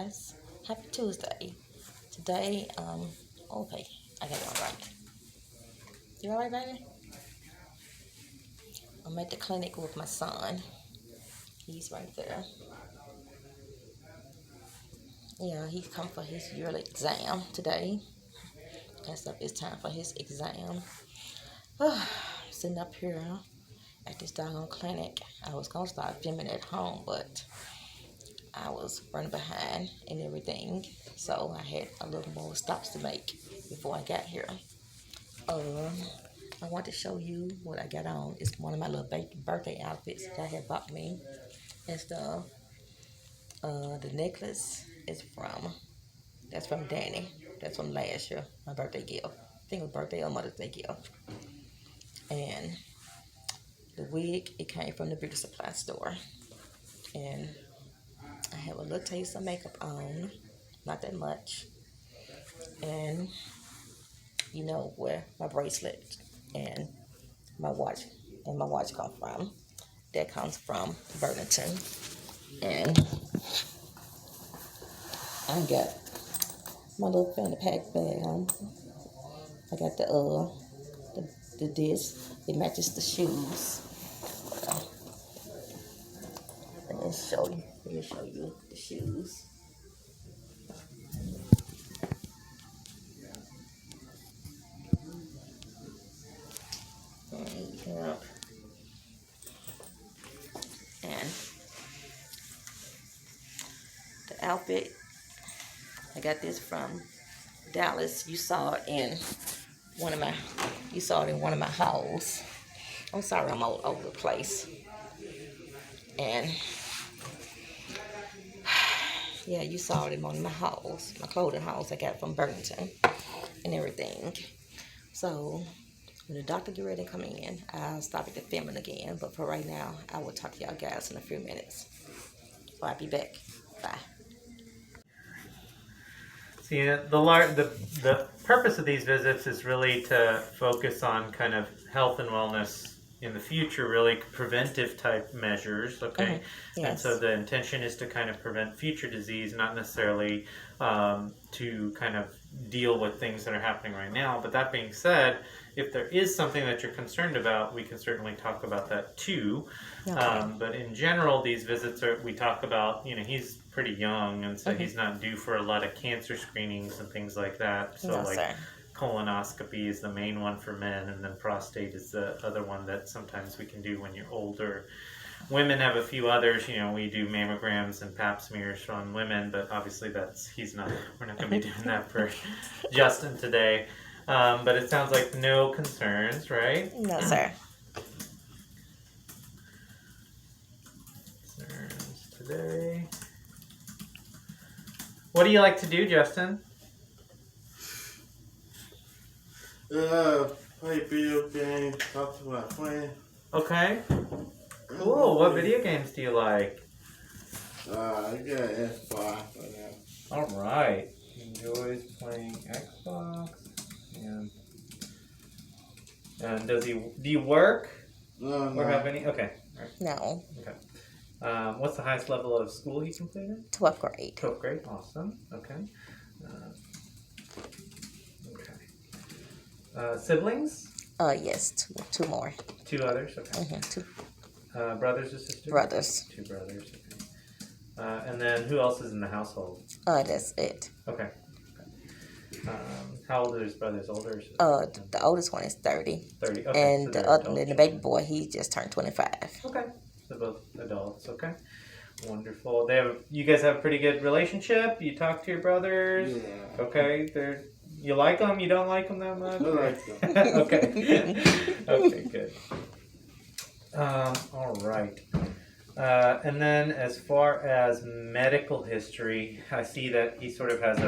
guys. Happy Tuesday. Today, okay, I got it all right. You all right, baby? I'm at the clinic with my son. He's right there. Yeah, he's come for his yearly exam today. That's up. It's time for his exam. Sitting up here at this doggone clinic. I was gonna start filming at home, but I was running behind and everything, so I had a little more stops to make before I got here. I want to show you what I got on. It's one of my little birthday outfits that I had bought me and stuff. The necklace is that's from Danny. That's from last year, my birthday gift. I think it was birthday or Mother's Day gift. And the wig, it came from the beauty supply store. And I have a little taste of makeup on, not that much. And you know where my bracelet and my watch come from. That comes from Burlington. And I got my little fanny pack bag on. I got the disc. It matches the shoes. Let me show you the shoes. And, and the outfit, I got this from Dallas. You saw it in one of my hauls. I'm sorry, I'm all over the place. And yeah, you saw it in one of my hauls, my clothing hauls I got from Burlington and everything. So when the doctor get ready to come in, I'll stop at the filming again. But for right now, I will talk to y'all guys in a few minutes. So I'll be back. Bye. See, the purpose of these visits is really to focus on kind of health and wellness in the future, really preventive type measures, okay? Yes. And so the intention is to kind of prevent future disease, not necessarily to kind of deal with things that are happening right now. But that being said, if there is something that you're concerned about, we can certainly talk about that too. Okay. But in general, these visits we talk about, he's pretty young, and so he's not due for a lot of cancer screenings and things like that. So No, sir. Colonoscopy is the main one for men, and then prostate is the other one that sometimes we can do when you're older. Women have a few others. We do mammograms and pap smears on women, but obviously we're not going to be doing that for Justin today. But it sounds like no concerns, right? No, sir. Concerns today. What do you like to do, Justin? Play video games, talk to my friends. Okay. Cool. What video games do you like? I got Xbox right now. All right. Enjoys playing Xbox. And do you work? No. Or have any? Okay. All right. No. Okay. What's the highest level of school you completed? 12th grade. 12th grade. Awesome. Okay. Siblings? Yes, two more. Two others. Okay. Two Brothers or sisters? brothers. Two brothers. Okay. And then who else is in the household? That's it. Okay. How old are his brothers? Older? The oldest one is 30. 30. Okay. And so the baby boy, he just turned 25. Okay. So both adults. Okay. Wonderful. You guys have a pretty good relationship? You talk to your brothers? Yeah. Okay. You like them? You don't like them that much? I like them. Okay. Okay, good. All right. And then as far as medical history, I see that he sort of has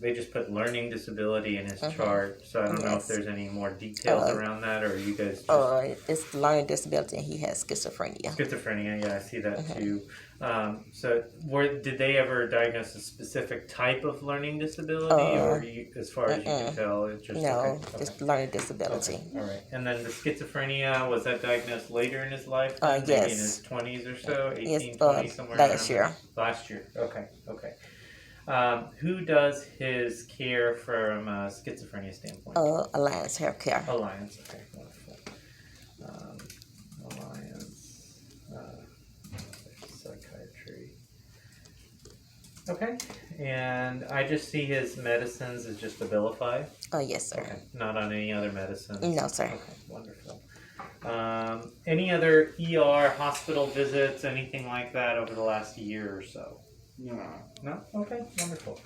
they just put learning disability in his chart. So I don't know if Yes. there's any more details around that, or you guys just It's learning disability, and he has schizophrenia. schizophrenia. Yeah, I see that too. So did they ever diagnose a specific type of learning disability, or as far as you can tell, it's just No, okay. it's learning disability. All right. And then the schizophrenia, was that diagnosed later in his life? Maybe Yes. in his 20s or so? 18, Yes, 20, somewhere last around year. there? Last year. Okay. Okay. Who does his care from a schizophrenia standpoint? Alliance Healthcare. Alliance. Okay. Wonderful. Alliance. Psychiatry. Okay. And I just see his medicines as just Abilify. Yes, sir. Okay. Not on any other medicines. No, sir. Okay. Wonderful. Any other ER hospital visits, anything like that over the last year or so? No. No? Okay, wonderful.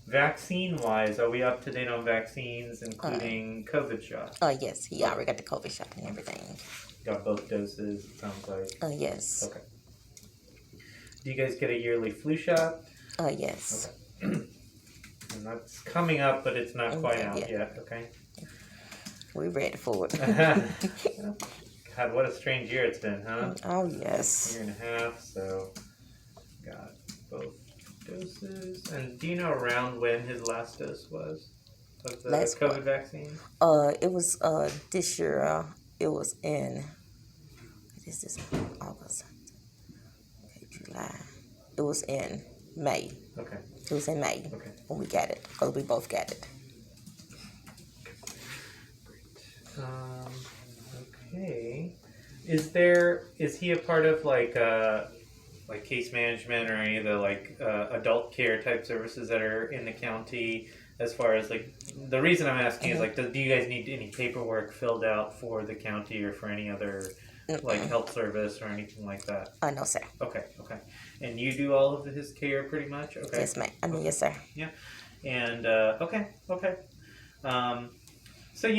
Vaccine-wise, are we up to date on vaccines, including COVID shots? Yes, he already got the COVID shot and everything. Got both doses, it sounds like. Yes. Okay. Do you guys get a yearly flu shot? Yes. Okay. And that's coming up, but it's not quite out Yeah. yet, okay? We're ready for it. God, what a strange year it's been, huh? Oh, yes. Year and a half, so got both doses. And do you know around when his last dose was of the Last COVID one. vaccine? It was this year. It was in. What is this? August. Okay, July. It was in May. Okay. It was in May Okay. when we got it, because we both got it. Okay. Is he a part of like case management or any of the adult care type services that are in the county? As far as the reason I'm asking is do you guys need any paperwork filled out for the county or for any other health service or anything like that? No, sir. Okay. And you do all of his care pretty much? Okay. Yes, ma'am. Yes, sir. Yeah. And okay. So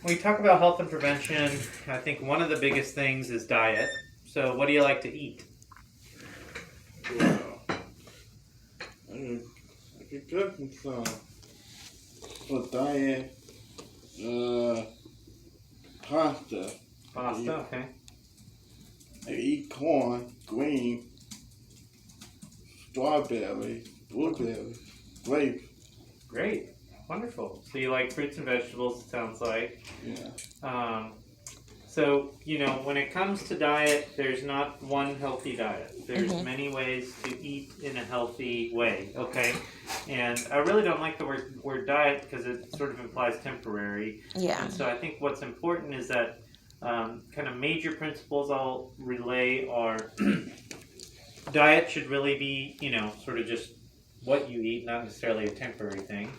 when we talk about health and prevention, I think one of the biggest things is diet. So what do you like to eat? Well, I could cook me some for diet. Pasta. Pasta, okay. I eat corn, green, strawberries, blueberries, grapes. Great. Wonderful. So you like fruits and vegetables, it sounds like. Yeah. So, when it comes to diet, there's not one healthy diet. There's many ways to eat in a healthy way, okay? And I really don't like the word diet because it sort of implies temporary. Yeah. And so I think what's important is that kind of major principles I'll relay are diet should really be, sort of just what you eat, not necessarily a temporary thing.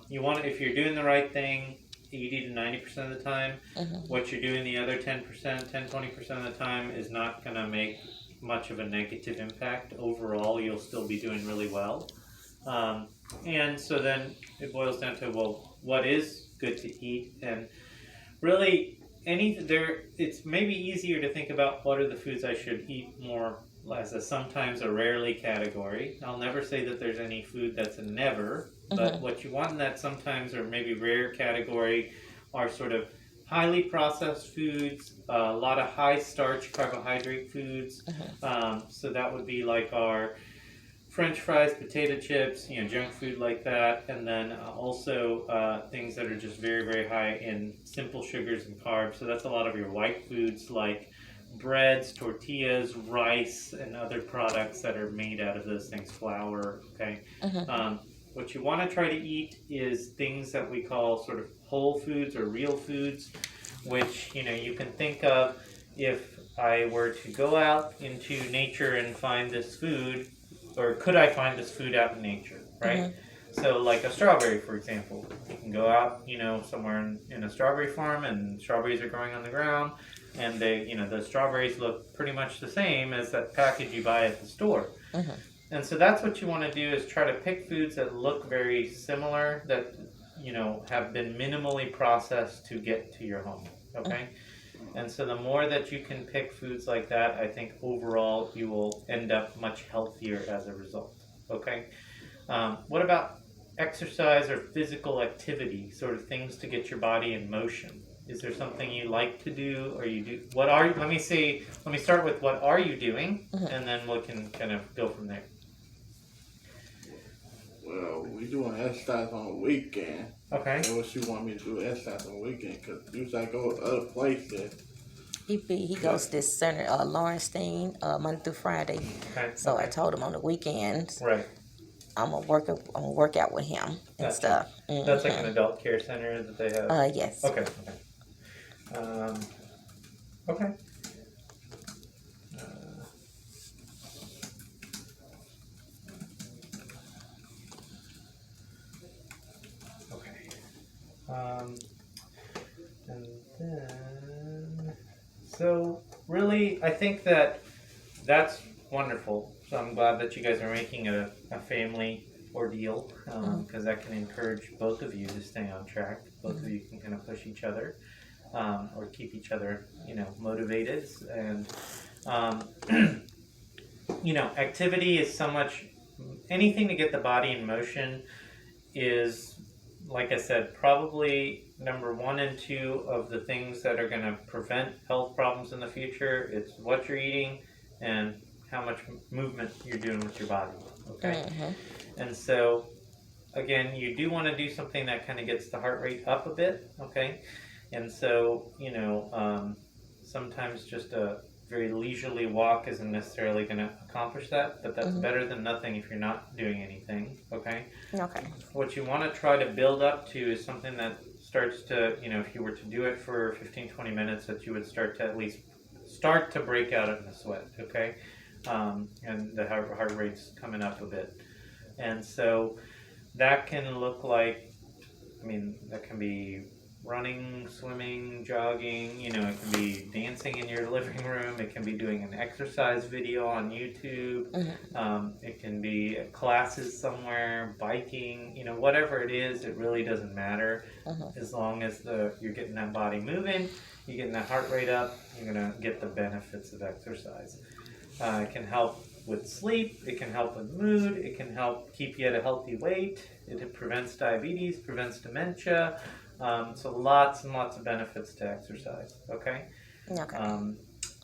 You want to, if you're doing the right thing, you eat it 90% of the time. What you're doing the other 10%, 20% of the time is not going to make much of a negative impact. Overall, you'll still be doing really well. And so then it boils down to, well, what is good to eat? And really, it's maybe easier to think about what are the foods I should eat more as a sometimes or rarely category. I'll never say that there's any food that's a never, but what you want in that sometimes or maybe rare category are sort of highly processed foods, a lot of high starch carbohydrate foods. So that would be like our French fries, potato chips, junk food like that, and then also things that are just very, very high in simple sugars and carbs. So that's a lot of your white foods like breads, tortillas, rice, and other products that are made out of those things, flour, okay? What you want to try to eat is things that we call sort of whole foods or real foods, which, you can think of if I were to go out into nature and find this food, or could I find this food out in nature, right? So like a strawberry, for example. You can go out, somewhere in a strawberry farm and strawberries are growing on the ground and the strawberries look pretty much the same as that package you buy at the store. And so that's what you want to do is try to pick foods that look very similar, that, have been minimally processed to get to your home, okay? And so the more that you can pick foods like that, I think overall you will end up much healthier as a result, okay? What about exercise or physical activity, sort of things to get your body in motion? Is there something you like to do, or you do? What are? Let me start with what are you doing, and then we can kind of go from there. Well, we doing exercise on the weekend. Okay. That's what she want me to do, exercise on the weekend, because usually I go to other places. He goes to this center, Lawrencestein, Monday through Friday. Okay. So I told him on the weekends Right. I'm gonna work out with him and Gotcha. stuff. That's like an adult care center that they have. Yes. Okay. Okay. And then, so really, I think that's wonderful. So I'm glad that you guys are making a family ordeal, because that can encourage both of you to stay on track. Both of you can kind of push each other, or keep each other, motivated. And, activity is so much, anything to get the body in motion is, like I said, probably number 1 and 2 of the things that are going to prevent health problems in the future. It's what you're eating and how much movement you're doing with your body. Okay. And so, again, you do want to do something that kind of gets the heart rate up a bit. Okay. And so, sometimes just a very leisurely walk isn't necessarily going to accomplish that, but that's better than nothing if you're not doing anything. Okay. Okay. What you want to try to build up to is something that starts to, if you were to do it for 15-20 minutes, that you would start to at least start to break out in the sweat. Okay. And the heart rate's coming up a bit. And so that can look like, that can be running, swimming, jogging, it can be dancing in your living room, it can be doing an exercise video on YouTube, it can be classes somewhere, biking, whatever it is, it really doesn't matter. As long as you're getting that body moving, you're getting that heart rate up, you're going to get the benefits of exercise. It can help with sleep, it can help with mood, it can help keep you at a healthy weight, it prevents diabetes, prevents dementia. So lots and lots of benefits to exercise, okay? Okay.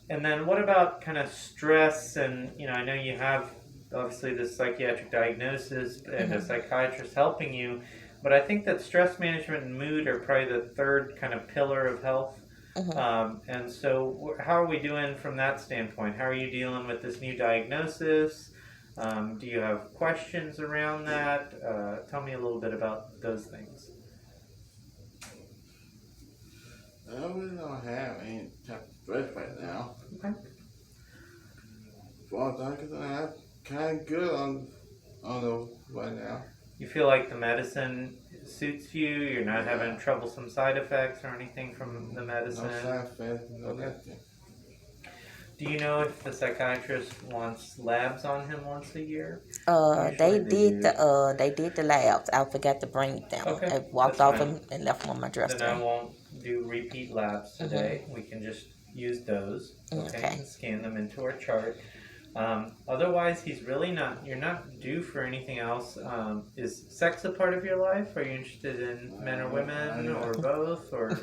And then what about kind of stress? And, I know you have obviously this psychiatric diagnosis and a psychiatrist helping you, but I think that stress management and mood are probably the third kind of pillar of health. And so how are we doing from that standpoint? How are you dealing with this new diagnosis? Do you have questions around that? Tell me a little bit about those things. I really don't have any type of stress right now. Okay. As far as I'm concerned, I'm kind of good on the right now. You feel like the medicine suits you? You're not having troublesome side effects or anything from the medicine? No side effects, no nothing. Do you know if the psychiatrist wants labs on him once a year? They did the labs. I forgot to bring them. Okay, I walked that's off fine. them and left them on my dresser. Then I won't do repeat labs today. We can just use those, Okay. and scan them into our chart. Otherwise, you're not due for anything else. Is sex a part of your life? Are you interested in men or women or both? Or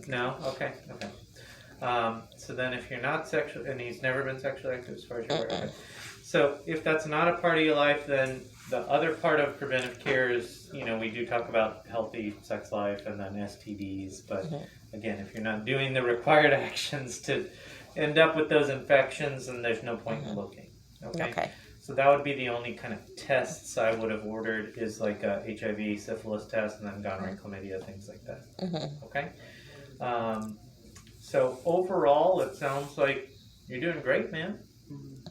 no? Okay. So then if you're not sexual, and he's never been sexually active as far as you're aware. Okay. So if that's not a part of your life, then the other part of preventive care is, we do talk about healthy sex life and then STDs. But again, if you're not doing the required actions to end up with those infections, then there's no point in looking. Okay. So that would be the only kind of tests I would have ordered, is like a HIV, syphilis test, and then gonorrhea, chlamydia, things like that. Okay. So overall, it sounds like you're doing great, man.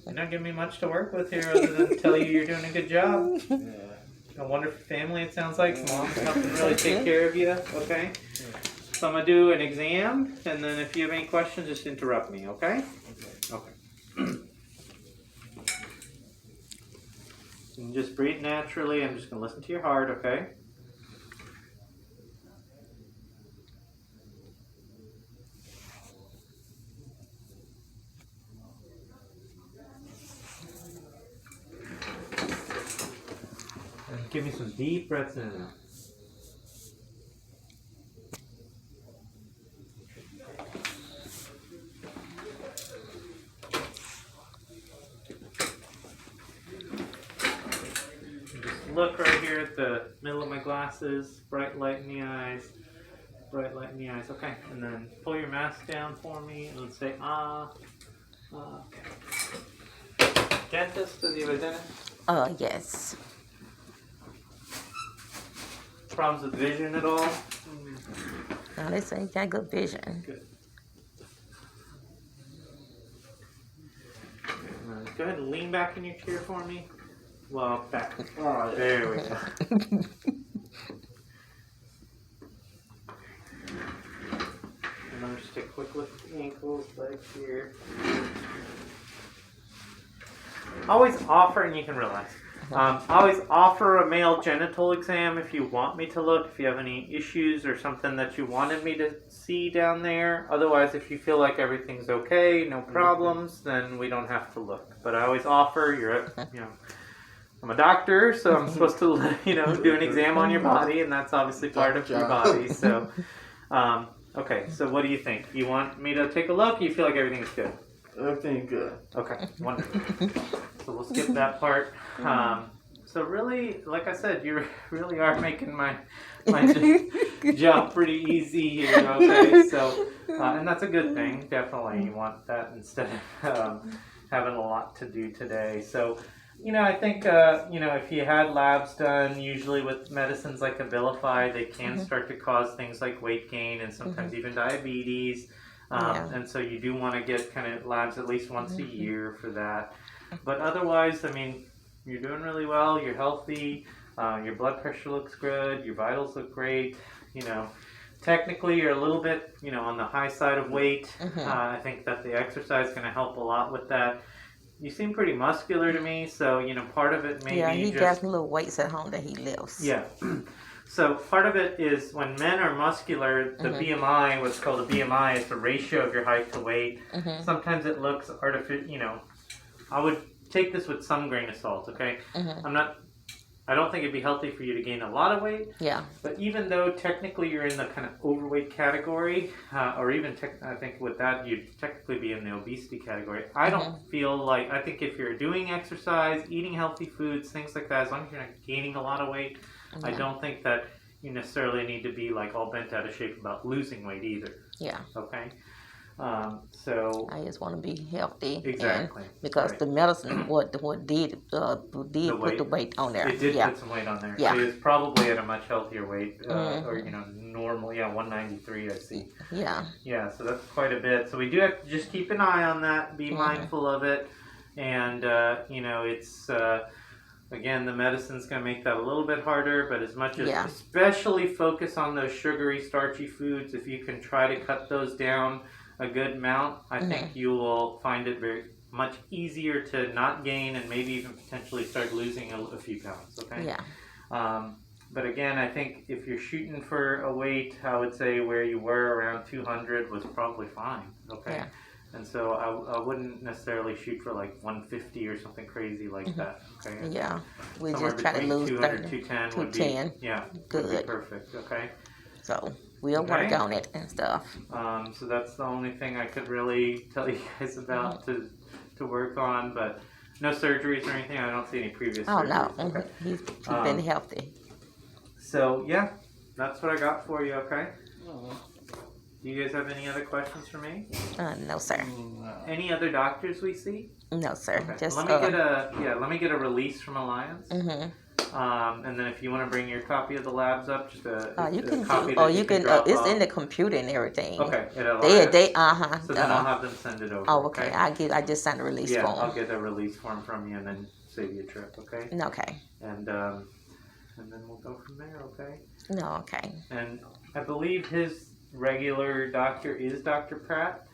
You're not giving me much to work with here other than tell you you're doing a good job. A wonderful family, it sounds like. Mom's helping really take care of you, okay? So I'm going to do an exam, and then if you have any questions, just interrupt me, okay? Okay. And just breathe naturally. I'm just going to listen to your heart, okay? Give me some deep breaths in and out. Look right here at the middle of my glasses, bright light in the eyes, bright light in the eyes. Okay, and then pull your mask down for me and say ah. Okay. Dentist, does he have a dentist? Yes. Problems with vision at all? Now they say you got good vision. Good. Go ahead and lean back in your chair for me. Well, back. Alright. There we go. And I'm just take a quick look at the ankles, legs here. Always offer, and you can relax. Always offer a male genital exam if you want me to look, if you have any issues or something that you wanted me to see down there. Otherwise, if you feel like everything's okay, no problems, then we don't have to look. But I always offer, I'm a doctor, so I'm supposed to, do an exam on your body, and that's obviously part of your body. So, okay, so what do you think? You want me to take a look, or you feel like everything's good? Everything good. Okay, wonderful. So we'll skip that part. So really, like I said, you really are making my job pretty easy here. Okay, so and that's a good thing. Definitely, you want that instead of having a lot to do today. So, I think if you had labs done, usually with medicines like Abilify, they can start to cause things like weight gain and sometimes even diabetes. And so you do want to get kind of labs at least once a year for that. But otherwise, I mean, you're doing really well. You're healthy. Your blood pressure looks good. Your vitals look great. Technically, you're a little bit, on the high side of weight. I think that the exercise is going to help a lot with that. You seem pretty muscular to me, so, part of it may be he does little weights at home that he lifts. Yeah. So part of it is when men are muscular, the BMI, what's called a BMI, is the ratio of your height to weight. Sometimes it looks artificial, I would take this with some grain of salt, okay? I don't think it'd be healthy for you to gain a lot of weight. Yeah. But even though technically you're in the kind of overweight category, or even I think with that you'd technically be in the obesity category. I don't feel like, I think if you're doing exercise, eating healthy foods, things like that, as long as you're not gaining a lot of weight, I don't think that you necessarily need to be like all bent out of shape about losing weight either. Yeah. Okay. So I just want to be healthy. Exactly. Because the medicine, what did put the weight on there. It did put some weight on there. Yeah. So he was probably at a much healthier weight, or normal. Yeah, 193. I see. Yeah. Yeah. So that's quite a bit. So we do have to just keep an eye on that. Be mindful of it, and it's. Again, the medicine's going to make that a little bit harder, but as much as especially focus on those sugary, starchy foods, if you can try to cut those down a good amount, I think you will find it very much easier to not gain and maybe even potentially start losing a few pounds, okay? Yeah. But again, I think if you're shooting for a weight, I would say where you were around 200 was probably fine, okay? Yeah. And so I wouldn't necessarily shoot for like 150 or something crazy like that. Okay. Yeah. We just try to lose 200, 210 would be, good. Would be perfect. Okay. So we'll work on it and stuff. So that's the only thing I could really tell you guys about to work on, but no surgeries or anything. I don't see any previous surgeries. Oh no, okay. He's been healthy. So yeah, that's what I got for you. Okay. Do you guys have any other questions for me? No, sir. Any other doctors we see? No, sir. Okay. Just let me get a release from Alliance. And then if you want to bring your copy of the labs up, just a copy. It's in the computer and everything. Okay. So then I'll have them send it over. Oh, okay. I just signed a release form. Yeah, I'll get a release form from you and then save you a trip. Okay. Okay. And then we'll go from there. Okay. No. Okay. And I believe his regular doctor is Dr. Pratt.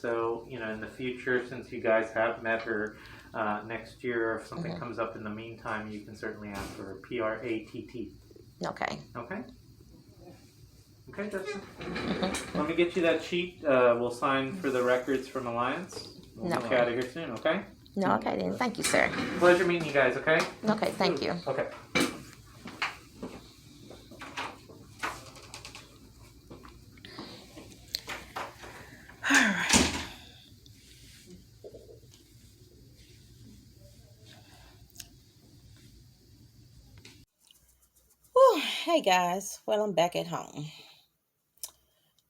So, in the future, since you guys have met her next year, if something comes up in the meantime, you can certainly ask for Pratt. Okay. Okay? Okay, Justin. Let me get you that sheet. We'll sign for the records from Alliance. We'll get you out of here soon, okay? No, okay then. Thank you, sir. Pleasure meeting you guys, okay? Okay, thank you. Okay. Hey guys, well, I'm back at home.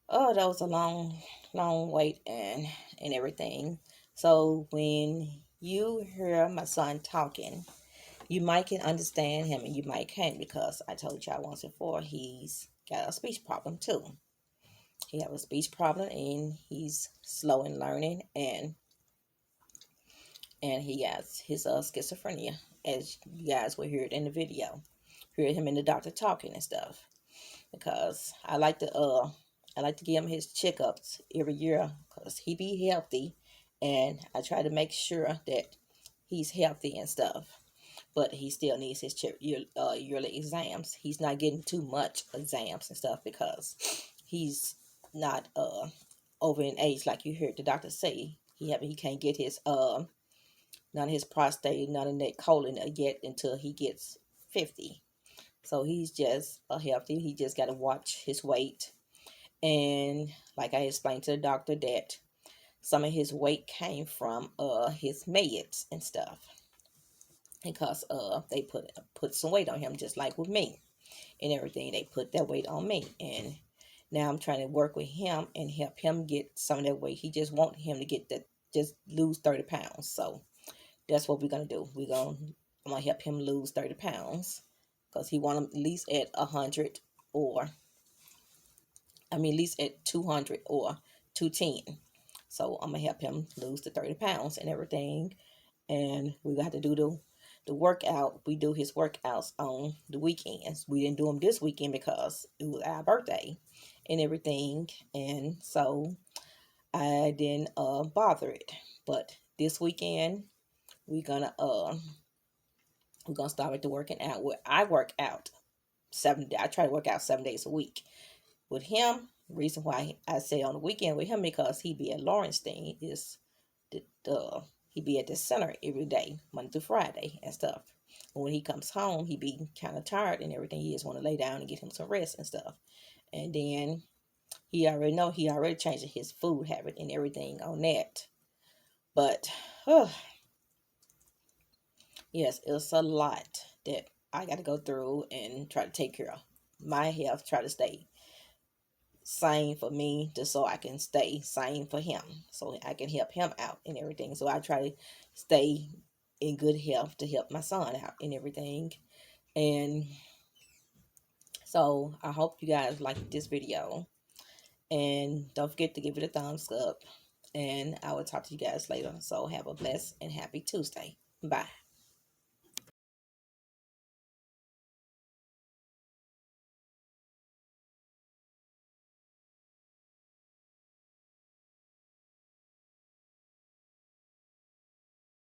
Oh, that was a long wait and everything. So when you hear my son talking, you might can understand him and you might can't, because I told y'all once before he's got a speech problem too. He have a speech problem and he's slow in learning, and he has his schizophrenia, as you guys will hear it in the video. Hear him and the doctor talking and stuff. Because I like to give him his checkups every year because he be healthy, and I try to make sure that he's healthy and stuff. But he still needs his yearly exams. He's not getting too much exams and stuff because he's not over in age, like you heard the doctor say. He can't get his none of his prostate, none of that colon yet until he gets 50. So he's just healthy. He just got to watch his weight. And like I explained to the doctor, that some of his weight came from his meds and stuff, because they put some weight on him, just like with me and everything. They put that weight on me, and now I'm trying to work with him and help him get some of that weight. He just want him to get that, just lose 30 pounds. So that's what we're gonna do. I'm gonna help him lose 30 pounds because he want him at least at 100, or at least at 200 or 210. So I'm gonna help him lose the 30 pounds and everything. And we got to do the workout. We do his workouts on the weekends. We didn't do them this weekend because it was our birthday and everything. And so I didn't bother it. But this weekend we're gonna start with the working out, where I work out I try to work out 7 days a week. With him, reason why I say on the weekend with him, because he be at Lawrencetown, is he be at the center every day, Monday through Friday and stuff. And when he comes home, he be kind of tired and everything. He just want to lay down and get him some rest and stuff. And then he already changed his food habit and everything on that. But yes, it's a lot that I got to go through and try to take care of my health, try to stay same for me, just so I can stay sane for him, so I can help him out and everything. So I try to stay in good health to help my son out and everything. And so I hope you guys like this video, and don't forget to give it a thumbs up, and I will talk to you guys later. So have a blessed and happy Tuesday. Bye.